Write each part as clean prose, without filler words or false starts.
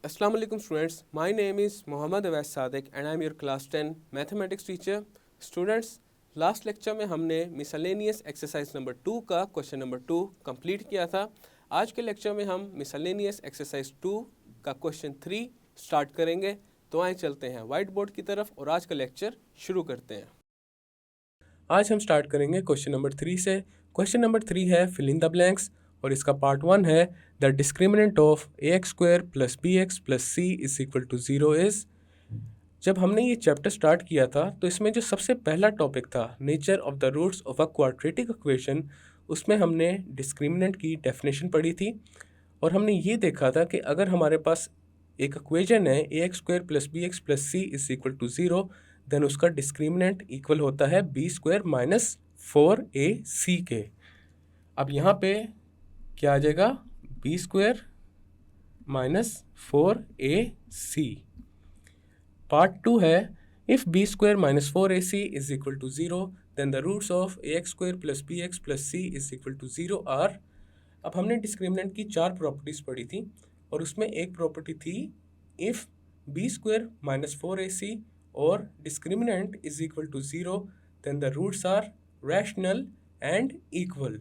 Assalamu alaikum students. My name is Mohammad Awais Sadiq and I am your class 10 mathematics teacher. Students, last lecture में हमने miscellaneous exercise number 2 का question number 2 complete किया था। आज के lecture में हम मिसलेनियस एक्सरसाइज 2 का क्वेश्चन 3 स्टार्ट करेंगे। तो आए चलते हैं वाइट बोर्ड की तरफ और आज का लेक्चर शुरू करते हैं। आज हम स्टार्ट करेंगे क्वेश्चन नंबर 3 से। क्वेश्चन नंबर 3 है फिल इन द ब्लैंक्स और इसका पार्ट 1 है the discriminant of ax square plus bx plus c is equal to 0 is. जब हमने ये चैप्टर स्टार्ट किया था तो इसमें जो सबसे पहला टॉपिक था nature of the roots of a quadratic equation, उसमें हमने डिस्क्रिमिनेंट की डेफिनेशन पढ़ी थी और हमने ये देखा था कि अगर हमारे पास एक इक्वेशन है ax square plus bx plus c is equal to 0, then उसका डिस्क्रिमिनेंट इक्वल होता है b स्क्वायर माइनस 4ac के। अब यहाँ पे क्या आ जाएगा, B square minus 4ac। Part 2 है if b square minus 4ac is equal to 0 then the roots of ax square plus bx plus c is equal to 0 are. अब हमने डिस्क्रिमिनेंट की 4 प्रॉपर्टीज़ पढ़ी थी और उसमें एक प्रॉपर्टी थी if b square minus 4ac और discriminant is equal to 0 then the roots are rational and equal.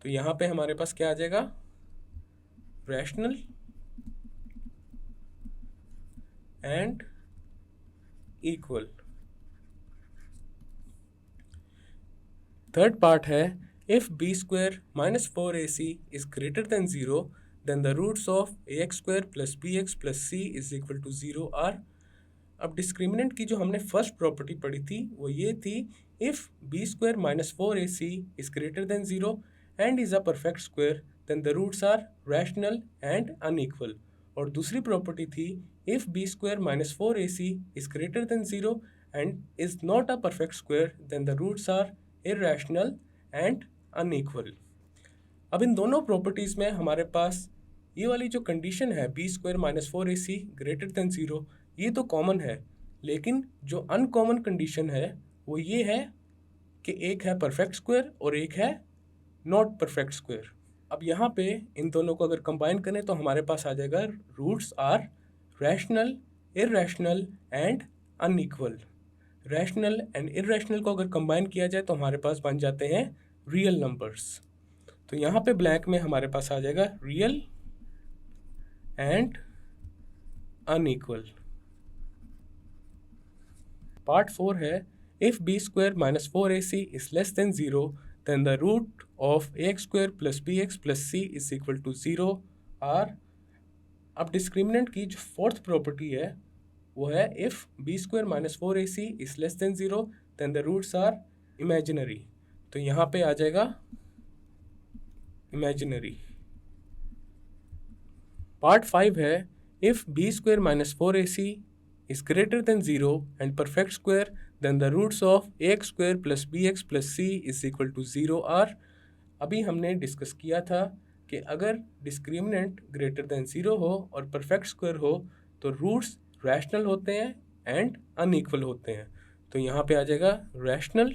तो यहाँ पे हमारे पास क्या आ जाएगा, rational and equal. Third part है if b square minus 4ac is greater than 0 then the roots of ax square plus bx plus c is equal to 0 are. अब डिस्क्रिमिनेंट की जो हमने फर्स्ट प्रॉपर्टी पढ़ी थी वो ये थी if b square minus 4ac is greater than 0 and is a perfect square then the roots are rational and unequal। और दूसरी प्रॉपर्टी थी if b square minus 4ac is greater than 0 and is not a perfect square then the roots are irrational and unequal। अब इन दोनों properties में हमारे पास ये वाली जो कंडीशन है b square minus 4ac greater than 0, ये तो कॉमन है, लेकिन जो अनकॉमन कंडीशन है वो ये है कि एक है परफेक्ट स्क्वायर और एक है नॉट परफेक्ट स्क्वायर। अब यहाँ पे इन दोनों को अगर कंबाइन करें तो हमारे पास आ जाएगा roots are rational, irrational and unequal. Rational and irrational को अगर कंबाइन किया जाए तो हमारे पास बन जाते हैं रियल नंबर्स। तो यहाँ पे ब्लैंक में हमारे पास आ जाएगा रियल एंड अनइक्वल। पार्ट 4 है if b square minus 4ac is less than 0 then the root of ax square plus bx plus c is equal to 0 are. अब डिस्क्रिमिनेंट की जो फोर्थ प्रॉपर्टी है वो है if b square minus 4ac is less than 0 then the roots are imaginary. तो यहाँ पे आ जाएगा इमेजिनरी। पार्ट 5 है if b square minus 4ac is greater than 0 and perfect square then the roots of ax square plus bx plus c is equal to 0 are. अभी हमने discuss किया था कि अगर डिस्क्रिमिनेंट ग्रेटर देन 0 हो और perfect square हो तो रूट्स रैशनल होते हैं एंड अनइक्वल होते हैं। तो यहाँ पे आ जाएगा रैशनल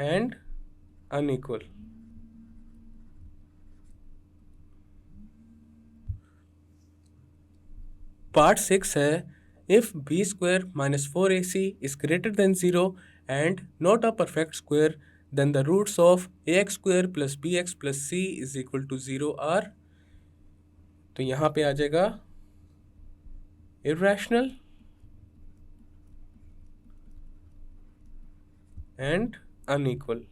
एंड अनइक्वल। पार्ट 6 है if b square minus 4ac is greater than 0 and not a perfect square then the roots of ax square plus bx plus c is equal to 0 are. तो यहाँ पे आ जाएगा irrational and unequal.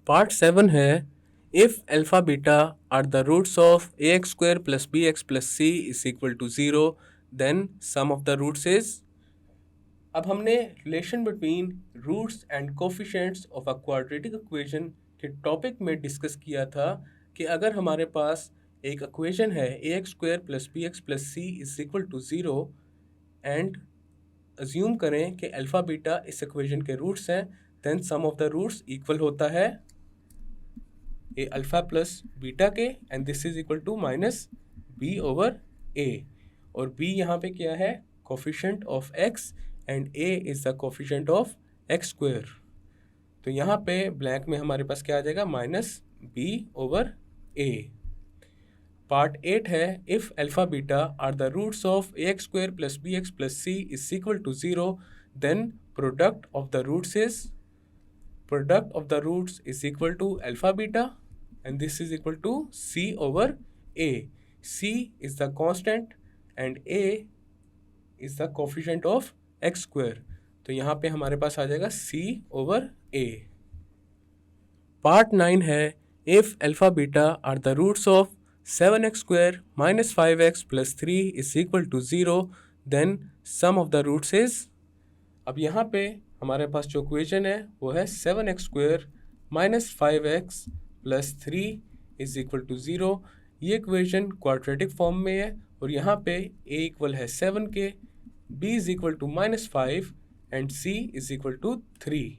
Part 7 है if alpha beta are the roots of ax square plus bx plus c is equal to 0 then sum of the roots is। अब हमने relation between roots and coefficients of a quadratic equation के topic में discuss किया था कि अगर हमारे पास एक इक्वेशन है ax square plus bx plus c is equal to 0 and assume करें कि अल्फ़ा बीटा इस इक्वेशन के रूट्स हैं, then sum of the roots equal होता है ए अल्फ़ा प्लस बीटा के and this is equal to minus b over a. और b यहाँ पे क्या है, coefficient of x and a is the coefficient of x square. तो यहाँ पे ब्लैंक में हमारे पास क्या आ जाएगा, minus b over a. Part 8 है, if alpha beta are the roots of a x square plus b x plus c is equal to 0, then product of the roots is equal to alpha beta and this is equal to c over a. c is the constant and a is the coefficient of x square. तो यहाँ पे हमारे पास आ जाएगा c over a. Part 9 है, if alpha beta are the roots of 7x square minus 5x plus 3 is equal to 0, then sum of the roots is. अब यहाँ पे हमारे पास जो इक्वेशन है वो है 7x square minus 5x plus 3 is equal to 0। ये इक्वेशन क्वाड्रेटिक फॉर्म में है और यहाँ पे a इक्वल है 7 के, b is equal to -5 and c is equal to 3।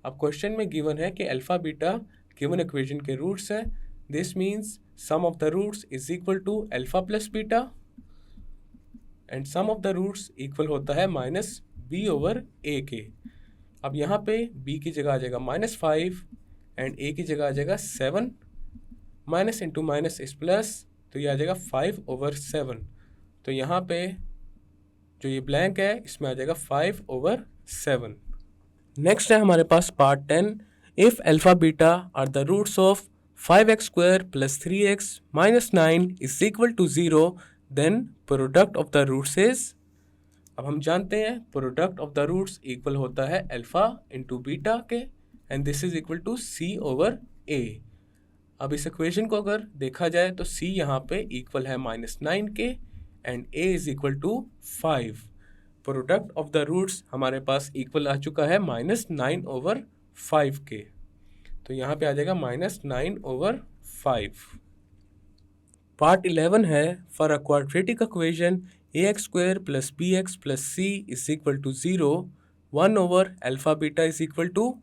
अब क्वेश्चन में गिवन है कि अल्फा बीटा गिवन इक्वेशन के रूट्स हैं। This means sum of the roots is equal to alpha plus beta and sum of the roots equal होता है minus b over a के। अब यहाँ पे b की जगह आ जाएगा -5 एंड a की जगह आ जाएगा 7, माइनस इंटू माइनस इस प्लस, तो ये आ जाएगा 5 ओवर 7। तो यहाँ पे जो ये ब्लैंक है इसमें आ जाएगा 5 ओवर 7। नेक्स्ट है हमारे पास part 10, if alpha beta are the roots of 5x square plus 3x minus 9 is equal to 0, then product of the roots is. अब हम जानते हैं product of the roots equal होता है अल्फा इंटू बीटा के and this is equal to c over a। अब इस equation को अगर देखा जाए तो c यहाँ पे इक्वल है -9 के and a is equal to 5। Product of the roots हमारे पास इक्वल आ चुका है -9 ओवर 5 के, तो यहाँ पे आ जाएगा -9 ओवर 5। पार्ट 11 है, for a quadratic equation ax square plus bx plus c is equal to 0, 1 over alpha beta is equal to.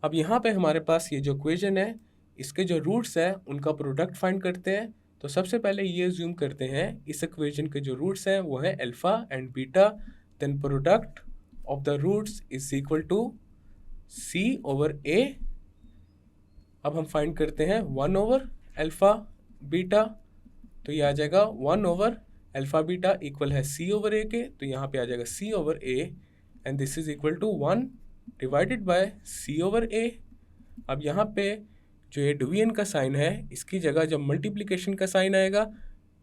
अब यहाँ पे हमारे पास ये जो इक्वेशन है इसके जो रूट्स हैं उनका प्रोडक्ट फाइंड करते हैं। तो सबसे पहले ये अज्यूम करते हैं इस इक्वेशन के जो रूट्स हैं वो है alpha and beta, then product of the roots is equal to c over a। अब हम फाइंड करते हैं 1 ओवर अल्फा बीटा, तो ये आ जाएगा 1 ओवर अल्फा बीटा इक्वल है c ओवर a के, तो यहाँ पे आ जाएगा c over a and this is equal to 1 divided by c over a। अब यहाँ पे जो ये डिवीजन का साइन है इसकी जगह जब मल्टीप्लिकेशन का साइन आएगा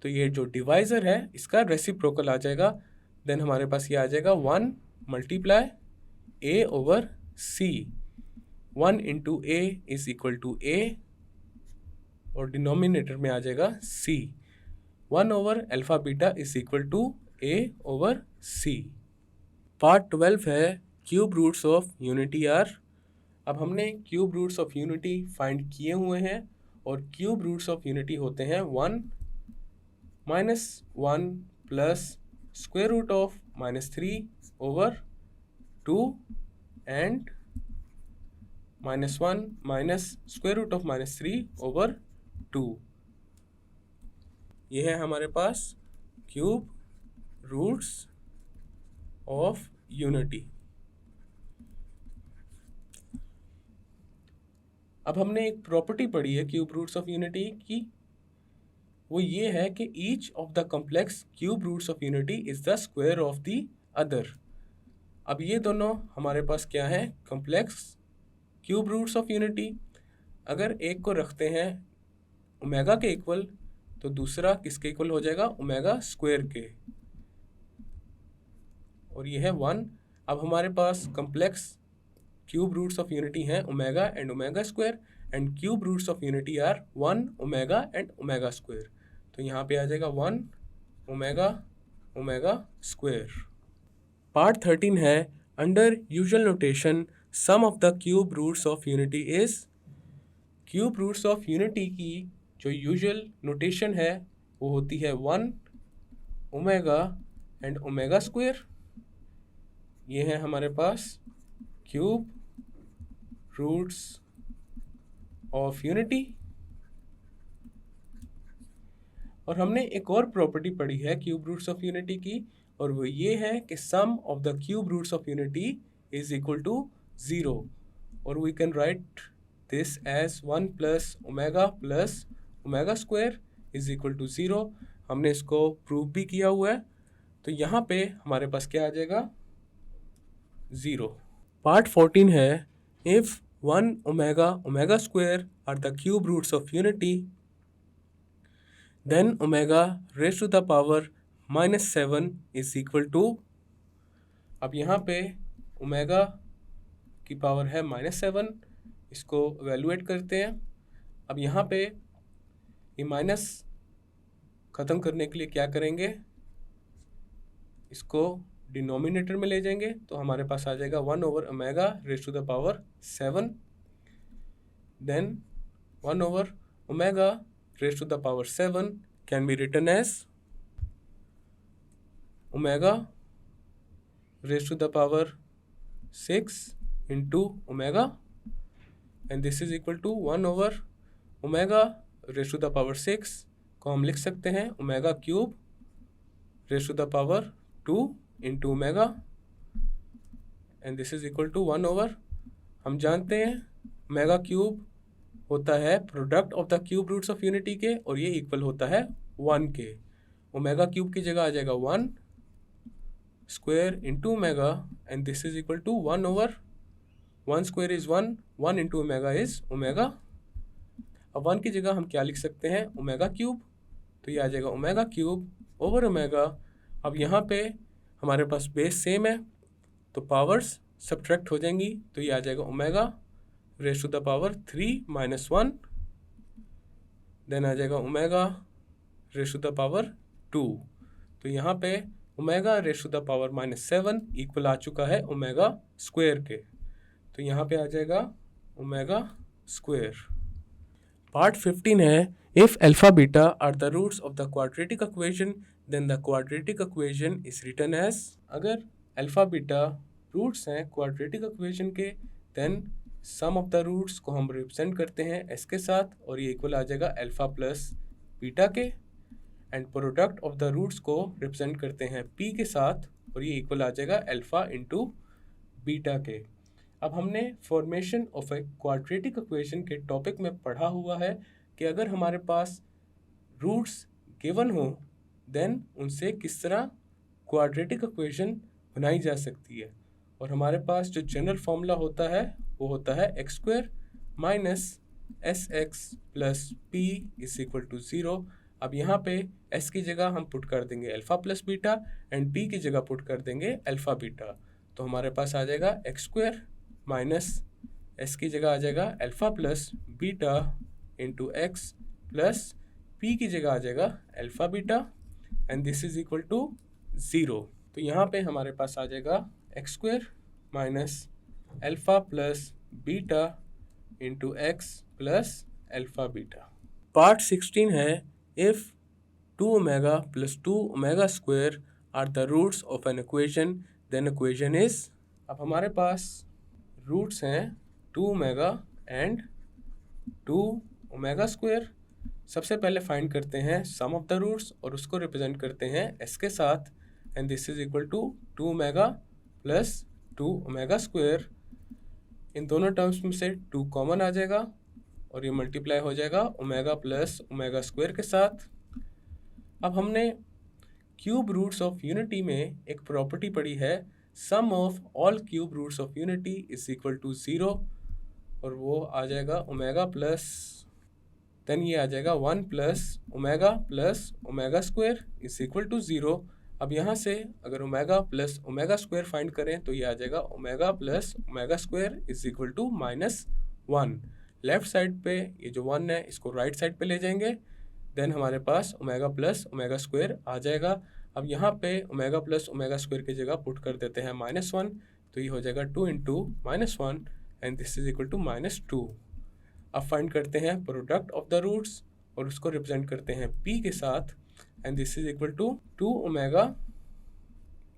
तो ये जो डिवाइज़र है इसका रेसिप्रोकल आ जाएगा, देन हमारे पास ये आ जाएगा 1 multiply a over c। 1 into a is equal to a और डिनोमिनेटर में आ जाएगा c। 1 over alpha beta is equal to a over c। Part 12 है, cube roots of unity are. अब हमने cube roots of unity find किए हुए हैं और क्यूब रूट्स ऑफ यूनिटी होते हैं 1 -1 plus square root of -3 over 2 and -1 minus square root of -3 over 2। ये है हमारे पास क्यूब रूट्स ऑफ यूनिटी। अब हमने एक प्रॉपर्टी पढ़ी है क्यूब रूट्स ऑफ यूनिटी की, वो ये है कि each of the complex cube roots of unity is the square of the other. अब ये दोनों हमारे पास क्या है, complex cube roots of unity. अगर एक को रखते हैं ओमेगा के इक्वल तो दूसरा किसके इक्वल हो जाएगा, ओमेगा स्क्वायर के, और ये है 1। अब हमारे पास complex cube roots of unity हैं omega and omega square and cube roots of unity are 1 omega and omega square, तो यहाँ पे आ जाएगा 1 ओमेगा ओमेगा स्क्वायर। पार्ट 13 है, under usual notation sum of the cube roots of unity is. Cube roots of unity की जो usual notation है वो होती है 1 ओमेगा एंड ओमेगा स्क्वायर। ये है हमारे पास क्यूब रूट्स ऑफ यूनिटी। और हमने एक और प्रॉपर्टी पढ़ी है क्यूब रूट्स ऑफ यूनिटी की, और वो ये है कि sum of the cube roots of unity is equal to 0। और we can write this as 1 plus omega square is equal to 0। हमने इसको प्रूव भी किया हुआ है, तो यहाँ पे हमारे पास क्या आ जाएगा 0। पार्ट 14 है if 1 omega square are the cube roots of unity then omega raise to the power -7 is equal to, अब यहाँ पे ओमेगा की पावर है -7, इसको वैल्यूएट करते हैं। अब यहाँ पे ये माइनस ख़त्म करने के लिए क्या करेंगे, इसको डिनोमिनेटर में ले जाएंगे, तो हमारे पास आ जाएगा 1 over omega raise to the power 7, then 1 over omega raise to the power 7 can be written as omega raise to the power 6 into omega, and this is equal to 1 over omega raised to the power 6 को हम लिख सकते हैं omega cube raised to the power 2 into omega, and this is equal to 1 over, हम जानते हैं omega cube होता है product of the cube roots of unity के, और ये इक्वल होता है 1 के। ओमेगा क्यूब की जगह आ जाएगा 1 square into omega, and this is equal to 1 over 1 square is 1, 1 into omega is omega. अब 1 की जगह हम क्या लिख सकते हैं ओमेगा क्यूब, तो ये आ जाएगा ओमेगा क्यूब ओवर ओमेगा। अब यहाँ पे हमारे पास बेस सेम है, तो पावर्स सब्ट्रैक्ट हो जाएंगी, तो ये आ जाएगा omega raise to the power 3 - 1, then आ जाएगा omega raise to the power 2। तो यहाँ पे omega raise to the power -7 equal आ चुका है ओमेगा स्क्वायर के, तो यहाँ पे आ जाएगा ओमेगा स्क्वायर। पार्ट 15 है if alpha beta are the roots of the quadratic equation then the quadratic equation is written as, अगर अल्फा बीटा रूट्स हैं क्वाड्रेटिक इक्वेशन के, then sum of the roots को हम रिप्रेजेंट करते हैं S के साथ, और ये इक्वल आ जाएगा अल्फा प्लस बीटा के, and product of the roots को रिप्रेजेंट करते हैं पी के साथ, और ये इक्वल आ जाएगा अल्फा इंटू बीटा के। अब हमने formation of a quadratic equation के टॉपिक में पढ़ा हुआ है कि अगर हमारे पास रूट्स गिवन हो देन उनसे किस तरह क्वाड्रेटिक इक्वेशन बनाई जा सकती है, और हमारे पास जो जनरल फॉर्मूला होता है वो होता है x square minus S x plus P is equal to 0। अब यहाँ पे एस की जगह हम पुट कर देंगे alpha plus beta, and P की जगह पुट कर देंगे अल्फा बीटा, तो हमारे पास आ जाएगा एक्स स्क्वायर माइनस एस की जगह आ जाएगा alpha plus beta into x plus p की जगह आ जाएगा alpha beta, and this is equal to 0। तो यहाँ पे हमारे पास आ जाएगा x square minus alpha plus beta into x plus alpha beta. Part 16 है if 2 omega plus 2 omega square are the roots of an equation then equation is, अब हमारे पास रूट्स हैं 2 ओमेगा एंड 2 ओमेगा स्क्वायर। सबसे पहले find करते हैं सम of the roots और उसको रिप्रेजेंट करते हैं एस के साथ, and this is equal to 2 omega plus 2 omega square. इन दोनों टर्म्स में से 2 कॉमन आ जाएगा और ये मल्टीप्लाई हो जाएगा ओमेगा प्लस ओमेगा स्क्वायर के साथ। अब हमने क्यूब रूट्स ऑफ यूनिटी में एक प्रॉपर्टी पढ़ी है sum of all cube roots of unity is equal to 0, और वो आ जाएगा ओमेगा प्लस, देन ये आ जाएगा 1 plus omega square is equal to 0। अब यहाँ से अगर omega plus omega square find करें तो ये आ जाएगा omega plus omega square is equal to -1। Left side पे ये जो 1 है इसको राइट साइड पे ले जाएंगे, देन हमारे पास ओमेगा प्लस ओमेगा स्क्वायर आ जाएगा। अब यहाँ पे ओमेगा प्लस ओमेगा स्क्वायर की जगह पुट कर देते हैं -1, तो ये हो जाएगा 2 into -1 and this is equal to -2। अब फाइंड करते हैं प्रोडक्ट ऑफ द रूट्स और उसको रिप्रेजेंट करते हैं p के साथ, and this is equal to 2 omega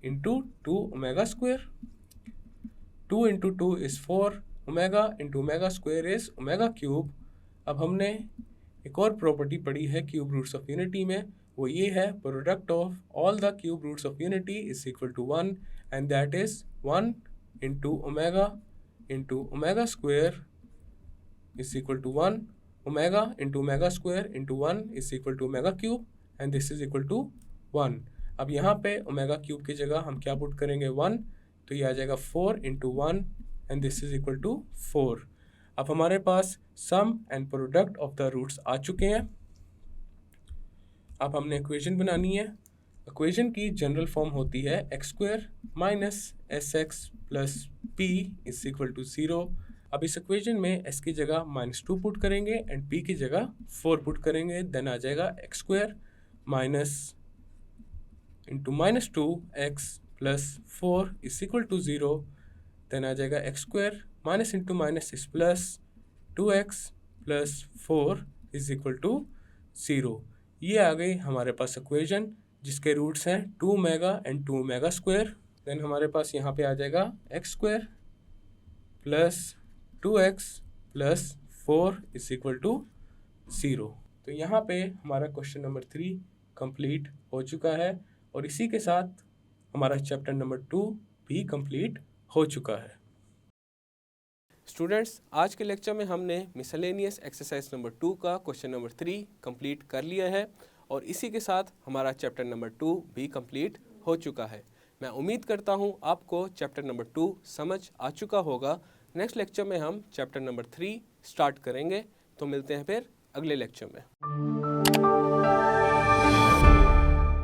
into 2 omega square. 2 into 2 is 4 omega into omega square is omega cube. अब हमने एक और प्रॉपर्टी पढ़ी है क्यूब रूट्स ऑफ यूनिटी में, वो ये है product of all the cube roots of unity is equal to 1, and that is 1 into omega into omega square is equal to 1, omega into omega square into 1 is equal to omega cube and this is equal to 1। अब यहाँ पे omega cube की जगह हम क्या put करेंगे 1, तो ये आ जाएगा 4 into 1 and this is equal to 4। अब हमारे पास sum and product of the roots आ चुके हैं। अब हमने इक्वेशन बनानी है। इक्वेशन की जनरल फॉर्म होती है x square minus S x plus P is equal to 0। अब इस इक्वेशन में एस की जगह -2 पुट करेंगे एंड पी की जगह 4 पुट करेंगे, देन आ जाएगा x square minus into -2 x plus 4 is equal to 0, then आ जाएगा x square minus into minus is plus 2x plus 4 is equal to 0। ये आ गई हमारे पास इक्वेशन जिसके रूट्स हैं 2 omega and 2 omega square. Then हमारे पास यहाँ पे आ जाएगा x square plus 2x plus 4 is equal to 0। तो यहाँ पे हमारा क्वेश्चन नंबर 3 कंप्लीट हो चुका है और इसी के साथ हमारा चैप्टर नंबर 2 भी कंप्लीट हो चुका है। स्टूडेंट्स, आज के लेक्चर में हमने मिसलेनियस एक्सरसाइज नंबर 2 का क्वेश्चन नंबर 3 कंप्लीट कर लिया है और इसी के साथ हमारा चैप्टर नंबर 2 भी कंप्लीट हो चुका है। मैं उम्मीद करता हूँ आपको चैप्टर नंबर 2 समझ आ चुका होगा। नेक्स्ट लेक्चर में हम चैप्टर नंबर 3 स्टार्ट करेंगे, तो मिलते हैं फिर अगले लेक्चर में।